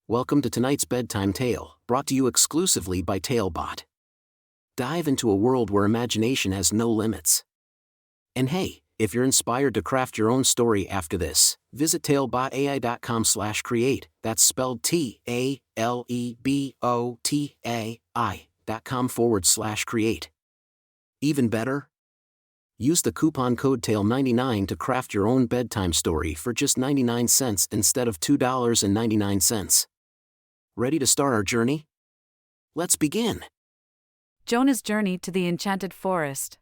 Welcome to tonight's bedtime tale, brought to you exclusively by TaleBot. Dive into a world where imagination has no limits. And hey, if you're inspired to craft your own story after this, visit talebotai.com/create, that's spelled TALEBOTAI.com/create. Even better? Use the coupon code TALE99 to craft your own bedtime story for just 99 cents instead of $2.99. Ready to start our journey? Let's begin. Jonah's Journey to the Enchanted Forest.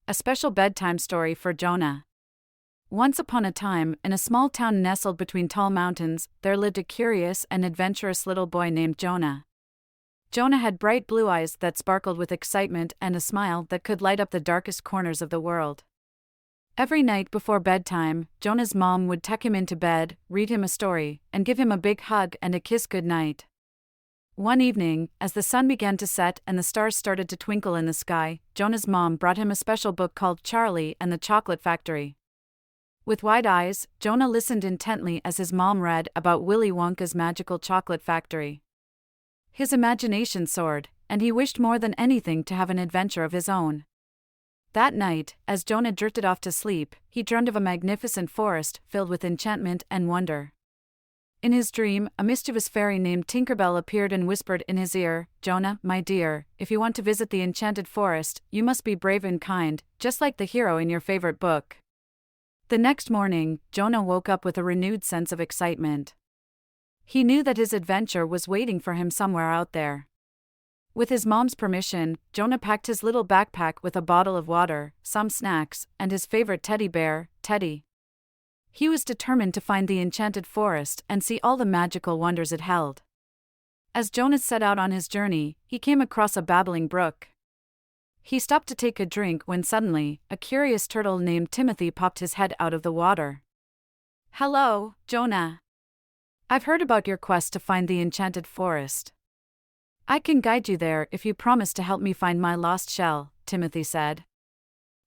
A special bedtime story for Jonah. Once upon a time, in a small town nestled between tall mountains, there lived a curious and adventurous little boy named Jonah. Jonah had bright blue eyes that sparkled with excitement and a smile that could light up the darkest corners of the world. Every night before bedtime, Jonah's mom would tuck him into bed, read him a story, and give him a big hug and a kiss goodnight. One evening, as the sun began to set and the stars started to twinkle in the sky, Jonah's mom brought him a special book called Charlie and the Chocolate Factory. With wide eyes, Jonah listened intently as his mom read about Willy Wonka's magical chocolate factory. His imagination soared, and he wished more than anything to have an adventure of his own. That night, as Jonah drifted off to sleep, he dreamed of a magnificent forest filled with enchantment and wonder. In his dream, a mischievous fairy named Tinkerbell appeared and whispered in his ear, "Jonah, my dear, if you want to visit the enchanted forest, you must be brave and kind, just like the hero in your favorite book." The next morning, Jonah woke up with a renewed sense of excitement. He knew that his adventure was waiting for him somewhere out there. With his mom's permission, Jonah packed his little backpack with a bottle of water, some snacks, and his favorite teddy bear, Teddy. He was determined to find the enchanted forest and see all the magical wonders it held. As Jonah set out on his journey, he came across a babbling brook. He stopped to take a drink when suddenly, a curious turtle named Timothy popped his head out of the water. "Hello, Jonah. I've heard about your quest to find the enchanted forest. I can guide you there if you promise to help me find my lost shell," Timothy said.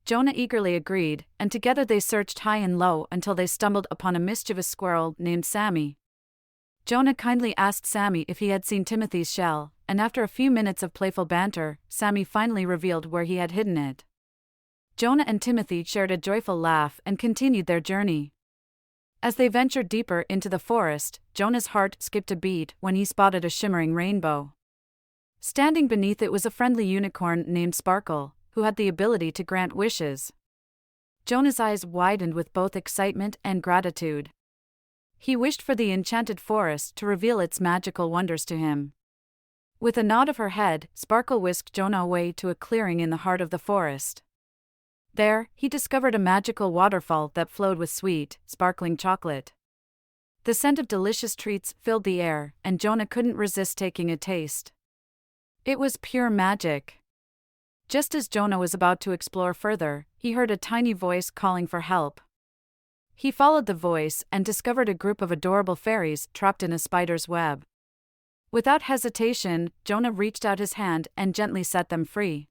Jonah eagerly agreed, and together they searched high and low until they stumbled upon a mischievous squirrel named Sammy. Jonah kindly asked Sammy if he had seen Timothy's shell, and after a few minutes of playful banter, Sammy finally revealed where he had hidden it. Jonah and Timothy shared a joyful laugh and continued their journey. As they ventured deeper into the forest, Jonah's heart skipped a beat when he spotted a shimmering rainbow. Standing beneath it was a friendly unicorn named Sparkle, who had the ability to grant wishes. Jonah's eyes widened with both excitement and gratitude. He wished for the enchanted forest to reveal its magical wonders to him. With a nod of her head, Sparkle whisked Jonah away to a clearing in the heart of the forest. There, he discovered a magical waterfall that flowed with sweet, sparkling chocolate. The scent of delicious treats filled the air, and Jonah couldn't resist taking a taste. It was pure magic. Just as Jonah was about to explore further, he heard a tiny voice calling for help. He followed the voice and discovered a group of adorable fairies trapped in a spider's web. Without hesitation, Jonah reached out his hand and gently set them free.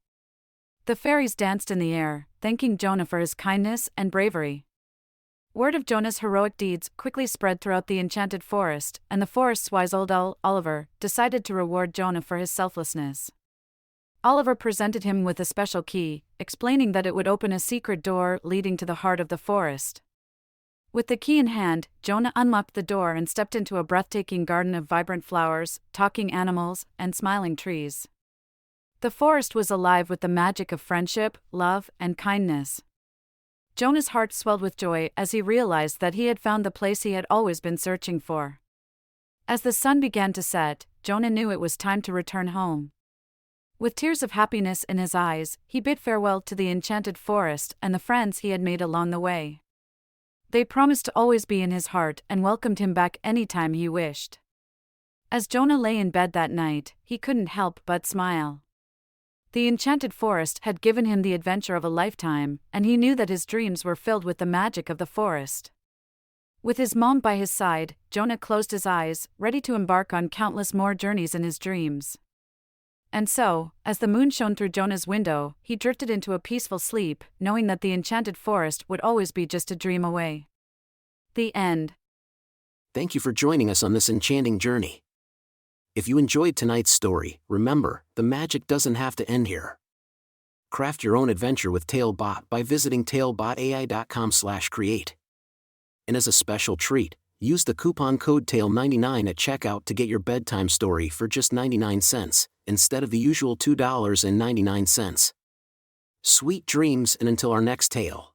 The fairies danced in the air, thanking Jonah for his kindness and bravery. Word of Jonah's heroic deeds quickly spread throughout the enchanted forest, and the forest's wise old owl, Oliver, decided to reward Jonah for his selflessness. Oliver presented him with a special key, explaining that it would open a secret door leading to the heart of the forest. With the key in hand, Jonah unlocked the door and stepped into a breathtaking garden of vibrant flowers, talking animals, and smiling trees. The forest was alive with the magic of friendship, love, and kindness. Jonah's heart swelled with joy as he realized that he had found the place he had always been searching for. As the sun began to set, Jonah knew it was time to return home. With tears of happiness in his eyes, he bid farewell to the enchanted forest and the friends he had made along the way. They promised to always be in his heart and welcomed him back anytime he wished. As Jonah lay in bed that night, he couldn't help but smile. The enchanted forest had given him the adventure of a lifetime, and he knew that his dreams were filled with the magic of the forest. With his mom by his side, Jonah closed his eyes, ready to embark on countless more journeys in his dreams. And so, as the moon shone through Jonah's window, he drifted into a peaceful sleep, knowing that the enchanted forest would always be just a dream away. The end. Thank you for joining us on this enchanting journey. If you enjoyed tonight's story, remember, the magic doesn't have to end here. Craft your own adventure with TaleBot by visiting talebotai.com/create. And as a special treat, use the coupon code TALE99 at checkout to get your bedtime story for just 99 cents, instead of the usual $2.99. Sweet dreams, and until our next tale.